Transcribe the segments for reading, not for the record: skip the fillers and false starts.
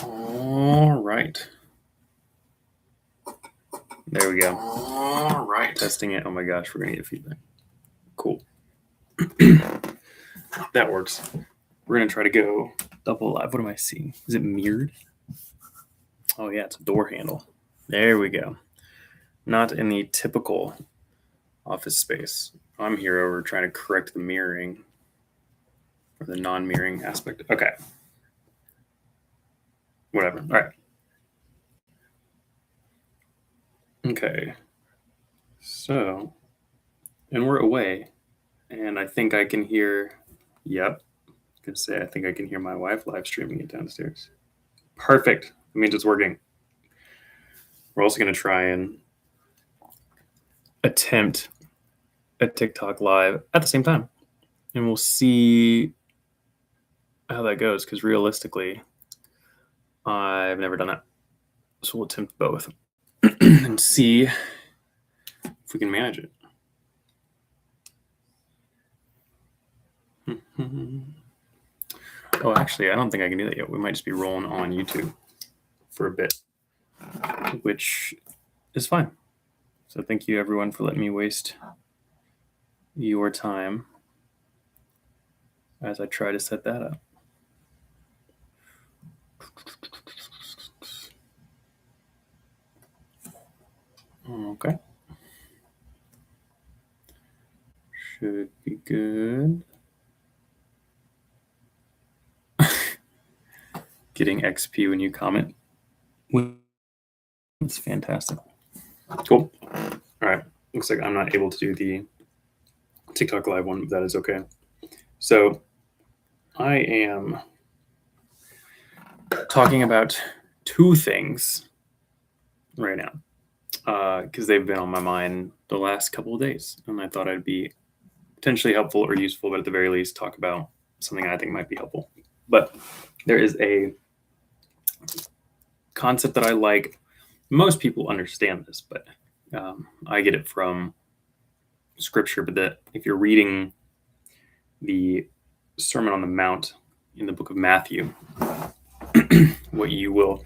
All right. There we go. All right. Testing it. Oh my gosh, we're going to get feedback. Cool. That works. We're going to try to go double live. What am I seeing? Is it mirrored? Oh, yeah, it's a door handle. There we go. Not in the typical office space. I'm here over trying to correct the mirroring or the non-mirroring aspect. Okay. Whatever. All right. Okay. So, and we're away, and I think I can hear, yep. I was going to say, I think I can hear my wife live streaming it downstairs. Perfect. It means it's working. We're also going to try and attempt a TikTok live at the same time. And we'll see how that goes, because realistically, I've never done that. So we'll attempt both and see if we can manage it. Oh, actually, I don't think I can do that yet. We might just be rolling on YouTube for a bit, which is fine. So thank you, everyone, for letting me waste your time as I try to set that up. Okay. Should be good. Getting XP when you comment. That's fantastic. Cool. All right. Looks like I'm not able to do the TikTok live one, but that is okay. So I am talking about two things right now because they've been on my mind the last couple of days, and I thought I'd be potentially helpful or useful, but at the very least talk about something I think might be helpful. But there is a concept that I like. Most people understand this, but I get it from scripture. But that if you're reading the Sermon on the Mount in the book of Matthew, what you will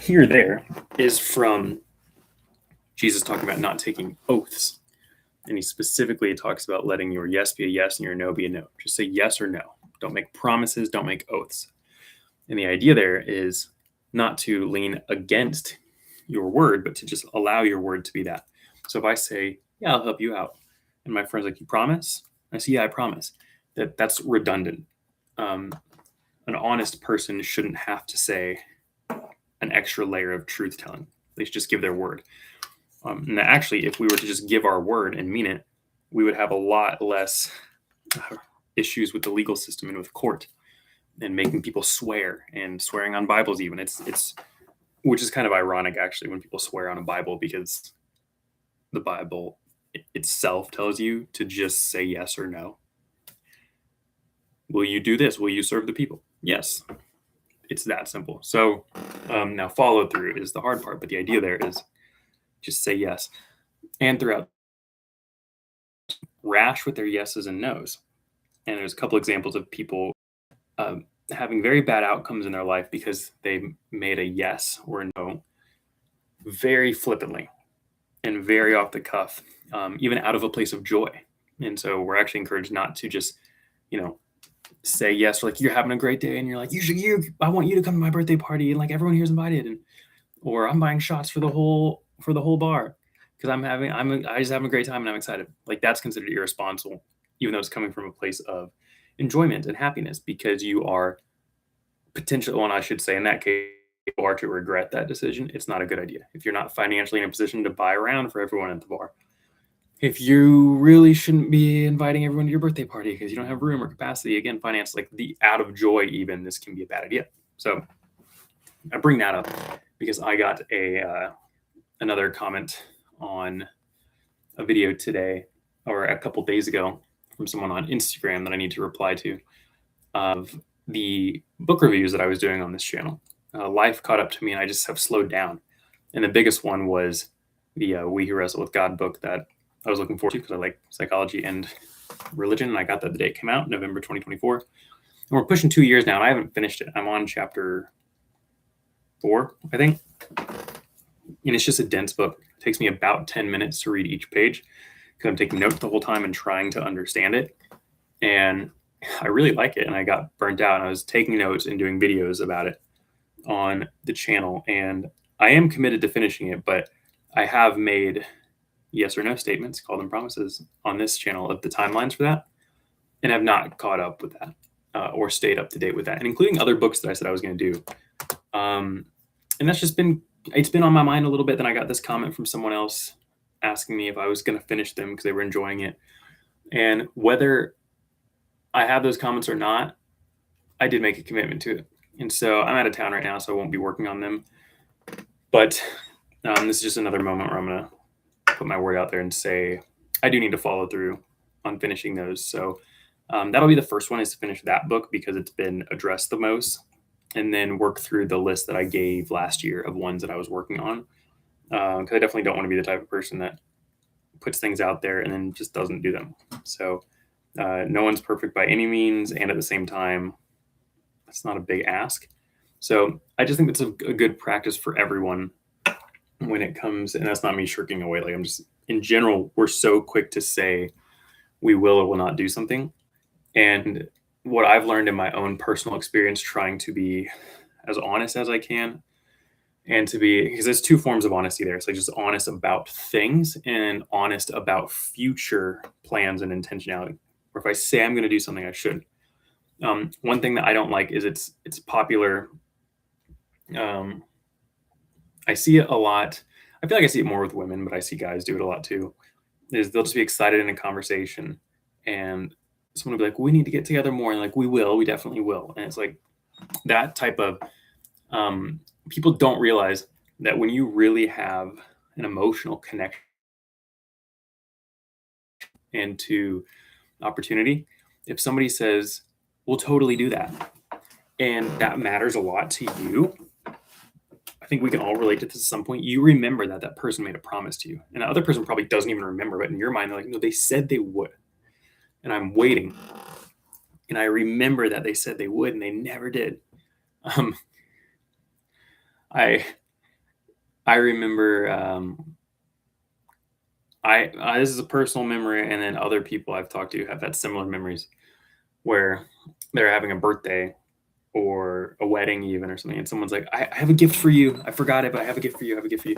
hear there is from Jesus talking about not taking oaths. And he specifically talks about letting your yes be a yes and your no be a no. Just say yes or no. Don't make promises. Don't make oaths. And the idea there is not to lean against your word, but to just allow your word to be that. So if I say, yeah, I'll help you out, and my friend's like, you promise? I say, yeah, I promise. That's redundant. An honest person shouldn't have to say an extra layer of truth telling. They should just give their word. And actually, if we were to just give our word and mean it, we would have a lot less issues with the legal system and with court and making people swear and swearing on Bibles even. It's which is kind of ironic, actually, when people swear on a Bible, because the Bible itself tells you to just say yes or no. Will you do this? Will you serve the people? Yes. It's that simple. So now follow through is the hard part, but the idea there is just say yes. And throughout, rash with their yeses and nos. And there's a couple examples of people having very bad outcomes in their life because they made a yes or a no very flippantly and very off the cuff, even out of a place of joy. And so we're actually encouraged not to just, say yes, like you're having a great day and you're like, I want you to come to my birthday party and like everyone here's invited, or I'm buying shots for the whole bar because I just having a great time and I'm excited. Like that's considered irresponsible, even though it's coming from a place of enjoyment and happiness, because you are potentially, well, I should say in that case, you are to regret that decision. It's not a good idea if you're not financially in a position to buy around for everyone at the bar. If you really shouldn't be inviting everyone to your birthday party because you don't have room or capacity, again, finance, like the out of joy, even this can be a bad idea. So I bring that up because I got another comment on a video today or a couple days ago from someone on Instagram that I need to reply to of the book reviews that I was doing on this channel. Life caught up to me and I just have slowed down. And the biggest one was the We Who Wrestle with God book that I was looking forward to because I like psychology and religion, and I got that the day it came out, November 2024. And we're pushing 2 years now, and I haven't finished it. I'm on chapter 4, I think. And it's just a dense book. It takes me about 10 minutes to read each page because I'm taking notes the whole time and trying to understand it. And I really like it. And I got burnt out. And I was taking notes and doing videos about it on the channel. And I am committed to finishing it, but I have made yes or no statements, call them promises, on this channel of the timelines for that. And I've not caught up with that or stayed up to date with that, and including other books that I said I was going to do. And that's just it's been on my mind a little bit. Then I got this comment from someone else asking me if I was going to finish them because they were enjoying it. And whether I have those comments or not, I did make a commitment to it. And so I'm out of town right now, so I won't be working on them. But this is just another moment where I'm going to put my word out there and say I do need to follow through on finishing those. So that'll be the first one, is to finish that book because it's been addressed the most, and then work through the list that I gave last year of ones that I was working on. Because I definitely don't want to be the type of person that puts things out there and then just doesn't do them. So no one's perfect by any means. And at the same time, it's not a big ask. So I just think it's a good practice for everyone when it comes, and that's not me shirking away. Like, I'm just, in general, we're so quick to say we will or will not do something. And what I've learned in my own personal experience, trying to be as honest as I can, and to be, because there's two forms of honesty there. It's like just honest about things and honest about future plans and intentionality. Or if I say I'm going to do something, I should. One thing that I don't like is it's popular. I see it a lot. I feel like I see it more with women, but I see guys do it a lot too. Is they'll just be excited in a conversation, and someone will be like, "We need to get together more," and like, we definitely will. And it's like that type of people don't realize that when you really have an emotional connection into opportunity, if somebody says, "We'll totally do that," and that matters a lot to you, I think we can all relate to this at some point. You remember that that person made a promise to you, and the other person probably doesn't even remember, but in your mind, they're like, "No, they said they would, and I'm waiting." And I remember that they said they would, and they never did. I remember. This is a personal memory, and then other people I've talked to have had similar memories where they're having a birthday or a wedding even or something, and someone's like, I have a gift for you. I forgot it, but I have a gift for you. I have a gift for you.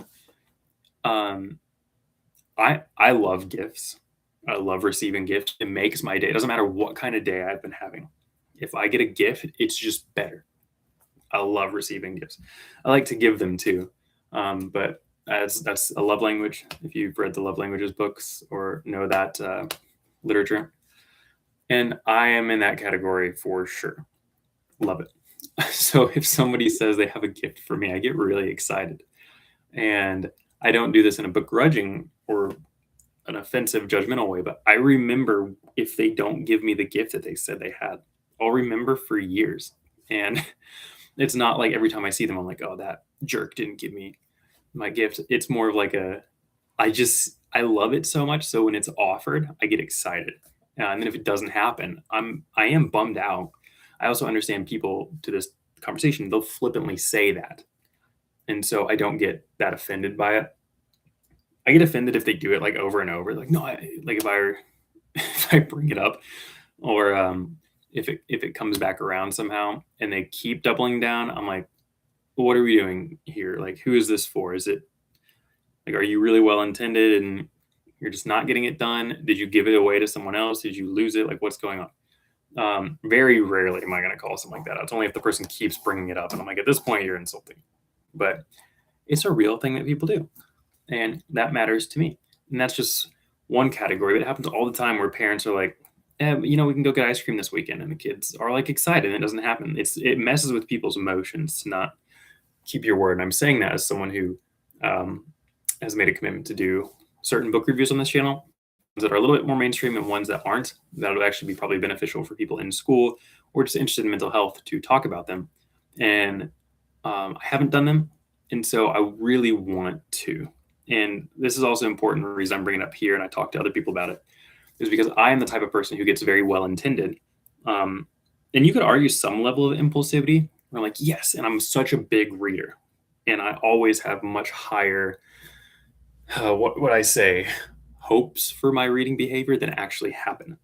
I love gifts. I love receiving gifts. It makes my day. It doesn't matter what kind of day I've been having. If I get a gift, it's just better. I love receiving gifts. I like to give them too. But that's a love language. If you've read the love languages books or know that literature. And I am in that category for sure. Love it. So if somebody says they have a gift for me, I get really excited. And I don't do this in a begrudging or an offensive, judgmental way, but I remember if they don't give me the gift that they said they had, I'll remember for years. And it's not like every time I see them, I'm like, oh, that jerk didn't give me my gift. It's more of like I love it so much. So when it's offered, I get excited. And then if it doesn't happen, I am bummed out. I also understand people to this conversation, they'll flippantly say that. And so I don't get that offended by it. I get offended if they do it like over and over. Like, no, like if I bring it up, or if it comes back around somehow and they keep doubling down, I'm like, what are we doing here? Like, who is this for? Is it like, are you really well intended and you're just not getting it done? Did you give it away to someone else? Did you lose it? Like, what's going on? Very rarely am I going to call something like that out. It's only if the person keeps bringing it up, and I'm like, at this point, you're insulting. But it's a real thing that people do, and that matters to me. And that's just one category. But it happens all the time where parents are like, we can go get ice cream this weekend, and the kids are like excited, and it doesn't happen. It messes with people's emotions to not keep your word. And I'm saying that as someone who has made a commitment to do certain book reviews on this channel that are a little bit more mainstream and ones that aren't, that would actually be probably beneficial for people in school or just interested in mental health to talk about them. And I haven't done them. And so I really want to. And this is also important, the reason I'm bringing it up here, and I talk to other people about it, is because I am the type of person who gets very well intended. And you could argue some level of impulsivity. I'm like, yes, and I'm such a big reader. And I always have much higher, what would I say, hopes for my reading behavior than actually happen.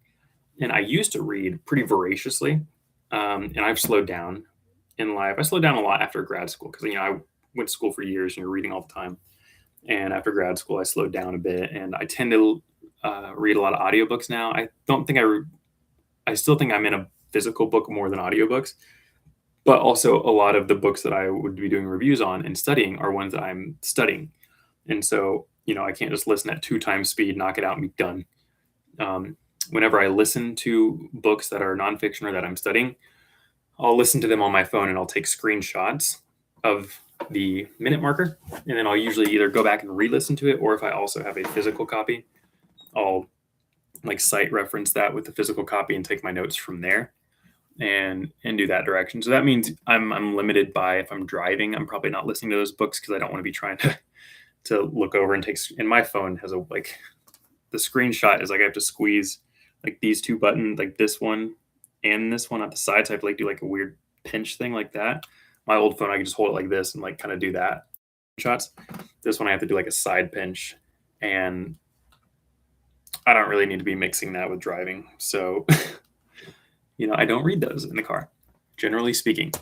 And I used to read pretty voraciously, and I've slowed down in life. I slowed down a lot after grad school because I went to school for years and you're reading all the time. And after grad school, I slowed down a bit, and I tend to read a lot of audiobooks now. I don't think I still think I'm in a physical book more than audiobooks, but also a lot of the books that I would be doing reviews on and studying are ones that I'm studying. And so, I can't just listen at 2 times speed, knock it out and be done. Whenever I listen to books that are nonfiction or that I'm studying, I'll listen to them on my phone and I'll take screenshots of the minute marker. And then I'll usually either go back and re-listen to it, or if I also have a physical copy, I'll like site reference that with the physical copy and take my notes from there and do that direction. So that means I'm limited by, if I'm driving, I'm probably not listening to those books because I don't want to be trying to look over and take, and my phone has the screenshot is like I have to squeeze like these 2 buttons, like this one and this one at the side. So I have to like do like a weird pinch thing like that. My old phone, I can just hold it like this and like kind of do that shots. This one I have to do like a side pinch, and I don't really need to be mixing that with driving. So, I don't read those in the car, generally speaking.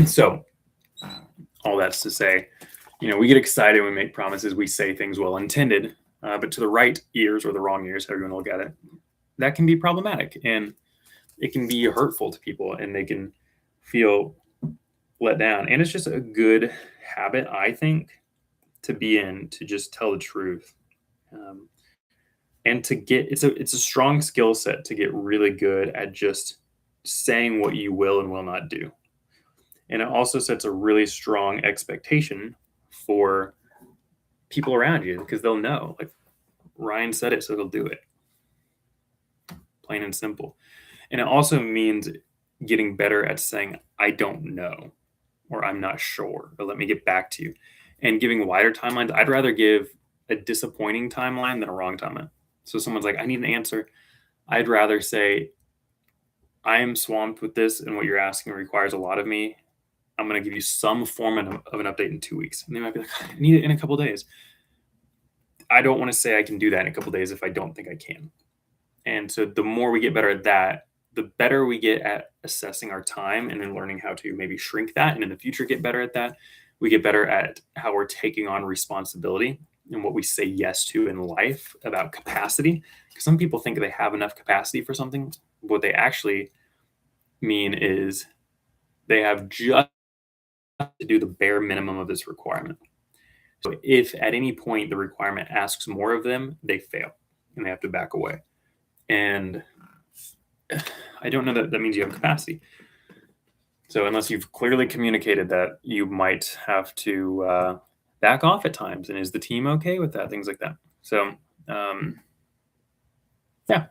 So all that's to say, we get excited when we make promises, we say things well intended, but to the right ears or the wrong ears, however you want to look at it, that can be problematic, and it can be hurtful to people, and they can feel let down. And it's just a good habit, I think, to be in, to just tell the truth. And to get, it's a strong skill set to get really good at just saying what you will and will not do. And it also sets a really strong expectation for people around you, because they'll know, like, Ryan said it, so he'll do it. Plain and simple. And it also means getting better at saying, I don't know, or I'm not sure, or let me get back to you. And giving wider timelines. I'd rather give a disappointing timeline than a wrong timeline. So someone's like, I need an answer. I'd rather say, I am swamped with this, and what you're asking requires a lot of me. I'm going to give you some form of an update in 2 weeks. And they might be like, I need it in a couple of days. I don't want to say I can do that in a couple of days if I don't think I can. And so the more we get better at that, the better we get at assessing our time, and then learning how to maybe shrink that, and in the future get better at that. We get better at how we're taking on responsibility and what we say yes to in life about capacity. Because some people think they have enough capacity for something. What they actually mean is they have just to do the bare minimum of this requirement. So if at any point the requirement asks more of them, they fail and they have to back away. And I don't know that means you have capacity. So unless you've clearly communicated that, you might have to back off at times. And is the team okay with that? Things like that. So, yeah.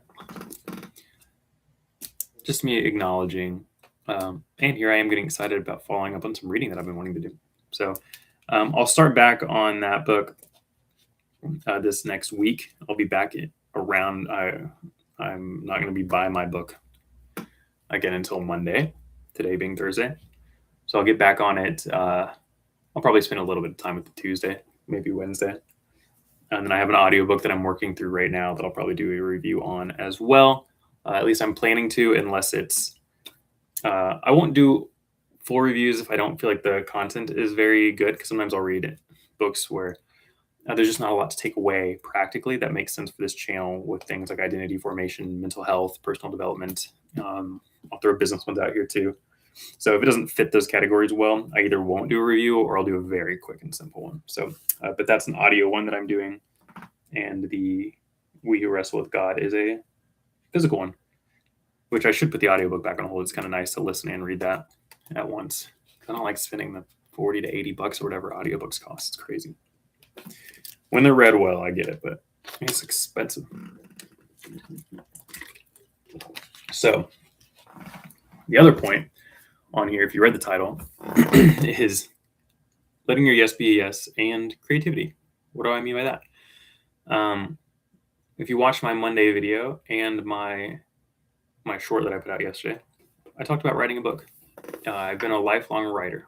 Just me acknowledging. And here I am getting excited about following up on some reading that I've been wanting to do. So I'll start back on that book this next week. I'll be back around. I'm not going to be by my book again until Monday, today being Thursday. So I'll get back on it. I'll probably spend a little bit of time with the Tuesday, maybe Wednesday. And then I have an audiobook that I'm working through right now that I'll probably do a review on as well. At least I'm planning to, unless it's, I won't do full reviews if I don't feel like the content is very good, because sometimes I'll read books where there's just not a lot to take away practically that makes sense for this channel, with things like identity formation, mental health, personal development. I'll throw business ones out here too. So if it doesn't fit those categories well, I either won't do a review or I'll do a very quick and simple one. So, but that's an audio one that I'm doing. And the We Who Wrestle with God is a physical one, which I should put the audiobook back on hold. It's kind of nice to listen and read that at once. I don't like spending the $40 to $80 or whatever audiobooks cost. It's crazy. When they're read well, I get it, but it's expensive. So the other point on here, if you read the title, is letting your yes be a yes and creativity. What do I mean by that? if you watch my Monday video and my short that I put out yesterday, I talked about writing a book. I've been a lifelong writer,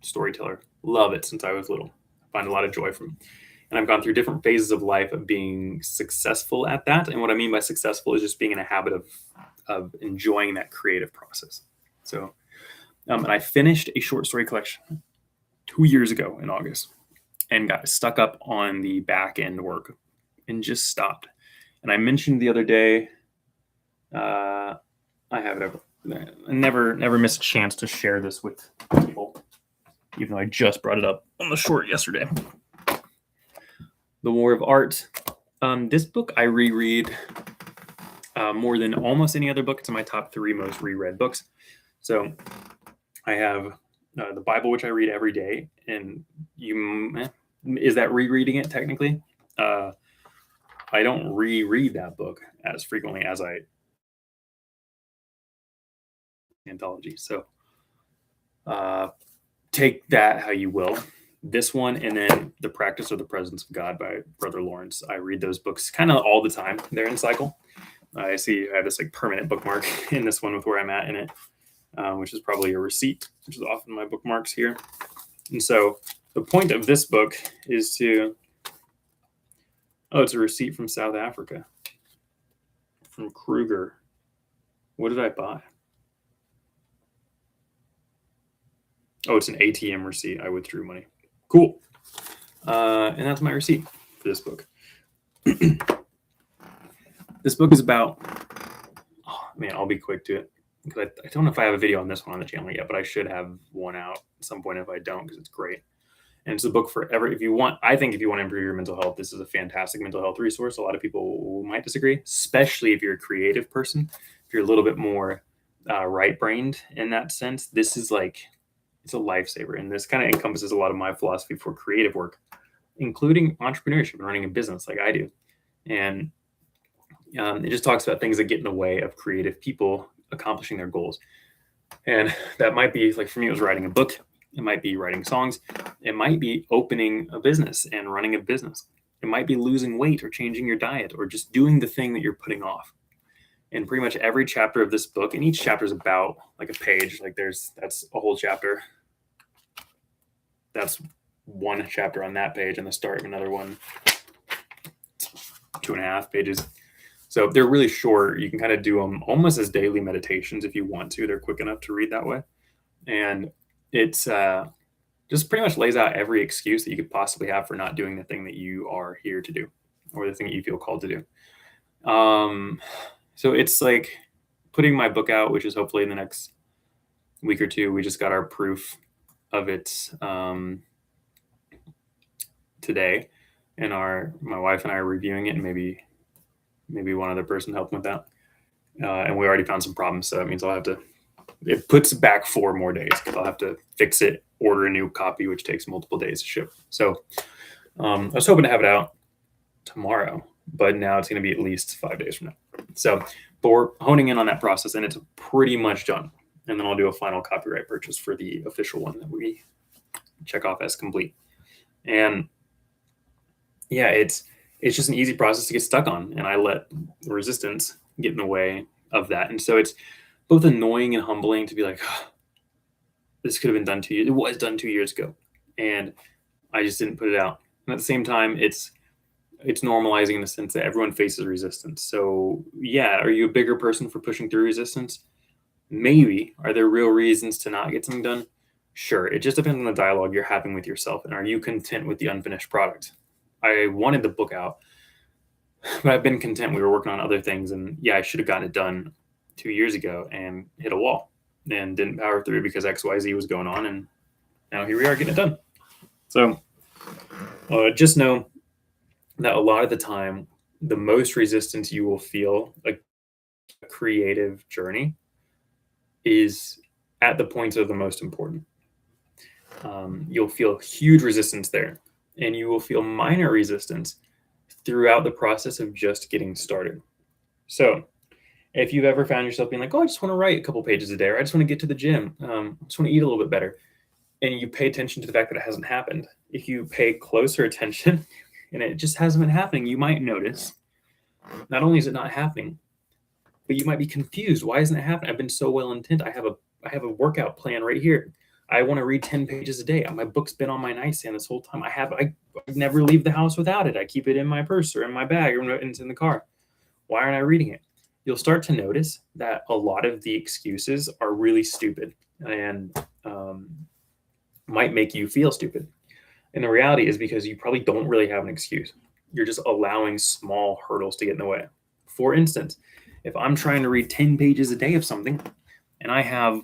storyteller. Love it since I was little. Find a lot of joy from it. And I've gone through different phases of life of being successful at that. And what I mean by successful is just being in a habit of enjoying that creative process. So, and I finished a short story collection 2 years ago in August and got stuck up on the back end work and just stopped. And I mentioned the other day, I have it over. I never miss a chance to share this with people, even though I just brought it up on the short yesterday. The War of Art. This book I reread more than almost any other book. It's in my top 3 most reread books. So I have the Bible, which I read every day. And is that rereading it technically? I don't reread that book as frequently as I anthology. So take that how you will. This one, and then The Practice of the Presence of God by Brother Lawrence. I read those books kind of all the time. They're in cycle. I see I have this like permanent bookmark in this one with where I'm at in it, which is probably a receipt, which is often my bookmarks here. And so the point of this book is it's a receipt from South Africa, from Kruger. What did I buy? Oh, it's an ATM receipt. I withdrew money. Cool. And that's my receipt for this book. This book is about, I'll be quick to it. Because I don't know if I have a video on this one on the channel yet, but I should have one out at some point if I don't, because it's great. And it's a book for if you want to improve your mental health, this is a fantastic mental health resource. A lot of people might disagree, especially if you're a creative person. If you're a little bit more right-brained in that sense, this is it's a lifesaver. And this kind of encompasses a lot of my philosophy for creative work, including entrepreneurship and running a business like I do. And it just talks about things that get in the way of creative people accomplishing their goals. And that might be, like for me, it was writing a book. It might be writing songs. It might be opening a business and running a business. It might be losing weight or changing your diet or just doing the thing that you're putting off. And pretty much every chapter of this book, and each chapter is about like a page, that's a whole chapter. That's one chapter on that page, and the start of another one, 2.5 pages. So they're really short. You can kind of do them almost as daily meditations if you want to. They're quick enough to read that way. And it's just pretty much lays out every excuse that you could possibly have for not doing the thing that you are here to do or the thing that you feel called to do. So it's like putting my book out, which is hopefully in the next week or 2. We just got our proof of it today, and my wife and I are reviewing it, and maybe one other person helping with that. And we already found some problems, so that means it puts back 4 more days because I'll have to fix it, order a new copy, which takes multiple days to ship. So I was hoping to have it out tomorrow, but now it's going to be at least 5 days from now. So, but we're honing in on that process, and it's pretty much done. And then I'll do a final copyright purchase for the official one that we check off as complete. And yeah, it's just an easy process to get stuck on, and I let resistance get in the way of that. And so it's both annoying and humbling to be like, oh, this could have been done 2 years. It was done 2 years ago, and I just didn't put it out. And at the same time, it's normalizing in the sense that everyone faces resistance. So yeah, are you a bigger person for pushing through resistance? Maybe. Are there real reasons to not get something done? Sure. It just depends on the dialogue you're having with yourself, and are you content with the unfinished product? I wanted the book out, but I've been content. We were working on other things, and yeah, I should have gotten it done 2 years ago and hit a wall and didn't power through because XYZ was going on, and now here we are getting it done. So just know that a lot of the time, the most resistance you will feel like a creative journey is at the points that are the most important. You'll feel huge resistance there, and you will feel minor resistance throughout the process of just getting started. So if you've ever found yourself being like, oh, I just want to write a couple pages a day, or I just want to get to the gym, I just want to eat a little bit better, and you pay attention to the fact that it hasn't happened, if you pay closer attention and it just hasn't been happening, you might notice not only is it not happening, but you might be confused. Why isn't it happening? I've been so well intent. I have a workout plan right here. I want to read 10 pages a day. My book's been on my nightstand this whole time. I never leave the house without it. I keep it in my purse or in my bag or it's in the car. Why aren't I reading it? You'll start to notice that a lot of the excuses are really stupid and might make you feel stupid. And the reality is because you probably don't really have an excuse. You're just allowing small hurdles to get in the way. For instance, if I'm trying to read 10 pages a day of something and I have,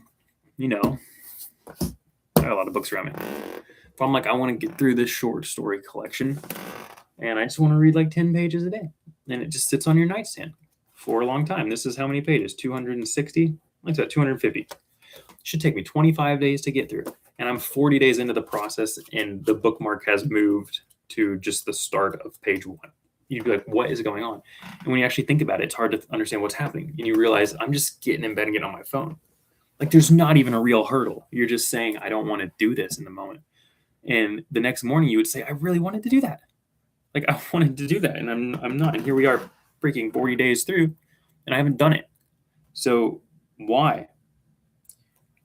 I got a lot of books around me. If I'm like, I want to get through this short story collection and I just want to read like 10 pages a day, and it just sits on your nightstand for a long time. This is how many pages? 260? Like that, 250. It should take me 25 days to get through. And I'm 40 days into the process and the bookmark has moved to just the start of page 1. You'd be like, what is going on? And when you actually think about it, it's hard to understand what's happening. And you realize I'm just getting in bed and getting on my phone. Like there's not even a real hurdle. You're just saying, I don't want to do this in the moment. And the next morning you would say, I really wanted to do that. Like I wanted to do that and I'm not. And here we are freaking 40 days through and I haven't done it. So why?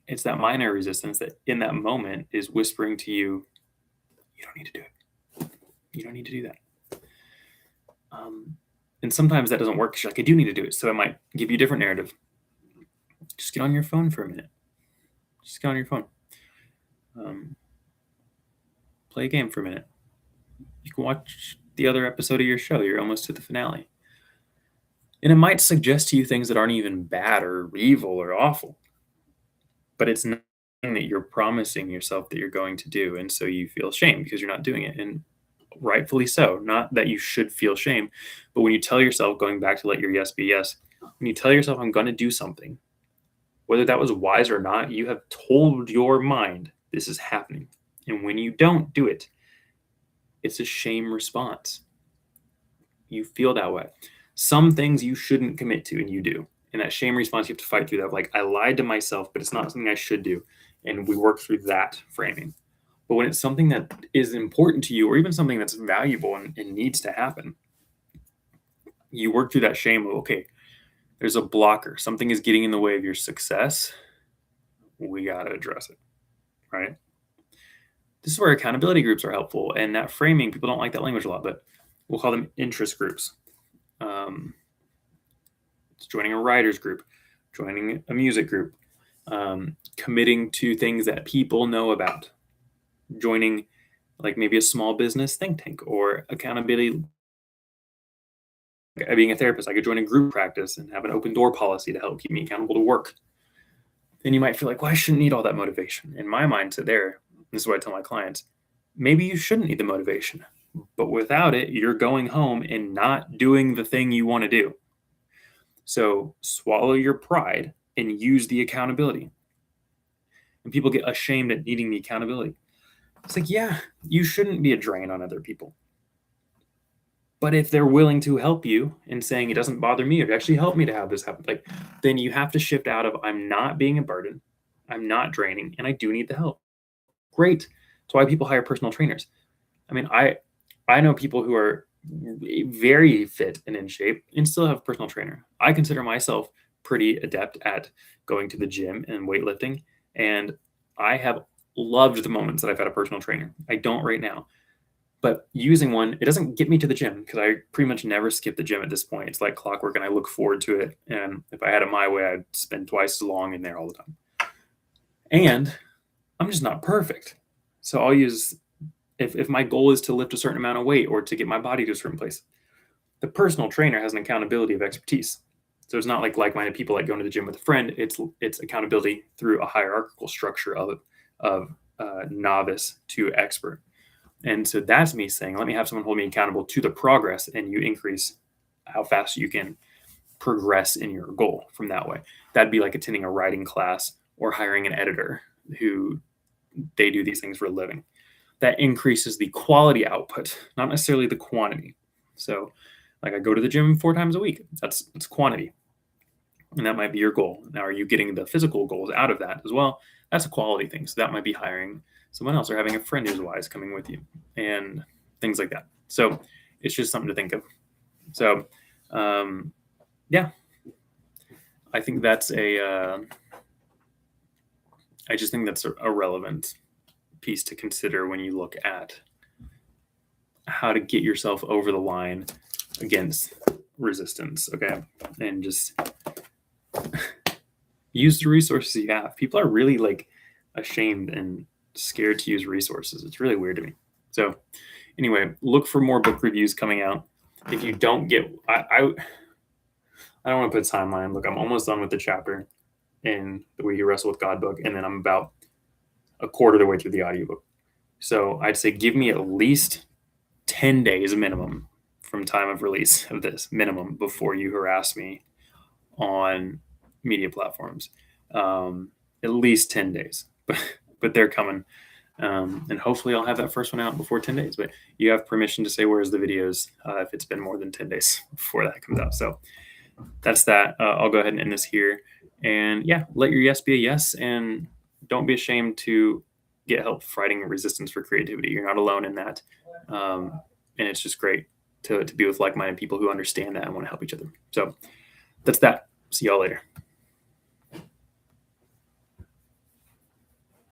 It's that minor resistance that in that moment is whispering to you, you don't need to do it. You don't need to do that. And sometimes that doesn't work. You're like, I do need to do it. So it might give you a different narrative. Just get on your phone for a minute. Just get on your phone. Play a game for a minute. You can watch the other episode of your show. You're almost to the finale. And it might suggest to you things that aren't even bad or evil or awful. But it's nothing that you're promising yourself that you're going to do. And so you feel shame because you're not doing it. And rightfully so. Not that you should feel shame. But when you tell yourself, going back to let your yes be yes, when you tell yourself, I'm going to do something, whether that was wise or not, you have told your mind this is happening. And when you don't do it, it's a shame response. You feel that way. Some things you shouldn't commit to and you do. And that shame response, you have to fight through that. Like, I lied to myself, but it's not something I should do. And we work through that framing. But when it's something that is important to you or even something that's valuable and needs to happen, you work through that shame of, okay, there's a blocker. Something is getting in the way of your success. We got to address it, right? This is where accountability groups are helpful. And that framing, people don't like that language a lot, but we'll call them interest groups. It's joining a writer's group, joining a music group, committing to things that people know about, joining like maybe a small business think tank or accountability. Being a therapist, I could join a group practice and have an open door policy to help keep me accountable to work. Then you might feel like, well, I shouldn't need all that motivation. In my mindset there, this is what I tell my clients, maybe you shouldn't need the motivation, but without it, you're going home and not doing the thing you want to do. So swallow your pride and use the accountability. And people get ashamed at needing the accountability. It's like, yeah, you shouldn't be a drain on other people. But if they're willing to help you and saying it doesn't bother me, it actually helped me to have this happen, like, then you have to shift out of I'm not being a burden, I'm not draining, and I do need the help. Great. That's why people hire personal trainers. I mean, I know people who are very fit and in shape and still have a personal trainer. I consider myself pretty adept at going to the gym and weightlifting, and I have loved the moments that I've had a personal trainer. I don't right now. But using one, it doesn't get me to the gym because I pretty much never skip the gym at this point. It's like clockwork and I look forward to it. And if I had it my way, I'd spend twice as long in there all the time. And I'm just not perfect. So I'll use, if my goal is to lift a certain amount of weight or to get my body to a certain place, the personal trainer has an accountability of expertise. So it's not like like-minded people like going to the gym with a friend. It's accountability through a hierarchical structure of novice to expert. And so that's me saying, let me have someone hold me accountable to the progress, and you increase how fast you can progress in your goal from that way. That'd be like attending a writing class or hiring an editor who they do these things for a living. That increases the quality output, not necessarily the quantity. So like I go to the gym 4 times a week. That's quantity. And that might be your goal. Now, are you getting the physical goals out of that as well? That's a quality thing. So that might be hiring someone else or having a friend who's wise coming with you and things like that. So it's just something to think of. So Yeah, I think that's I just think that's a relevant piece to consider when you look at how to get yourself over the line against resistance. Okay. And just use the resources you have. People are really like ashamed and scared to use resources. It's really weird to me. So anyway, look for more book reviews coming out. If you don't get, I don't want to put a timeline. Look, I'm almost done with the chapter in the We Who Wrestle with God book, and then I'm about a quarter of the way through the audiobook. So I'd say give me at least 10 days minimum from time of release of this minimum before you harass me on media platforms. At least 10 days, but they're coming. And hopefully I'll have that first one out before 10 days, but you have permission to say, where's the videos if it's been more than 10 days before that comes out. So that's that. I'll go ahead and end this here. And yeah, let your yes be a yes, and don't be ashamed to get help fighting resistance for creativity. You're not alone in that. And it's just great to be with like-minded people who understand that and want to help each other. So that's that. See y'all later.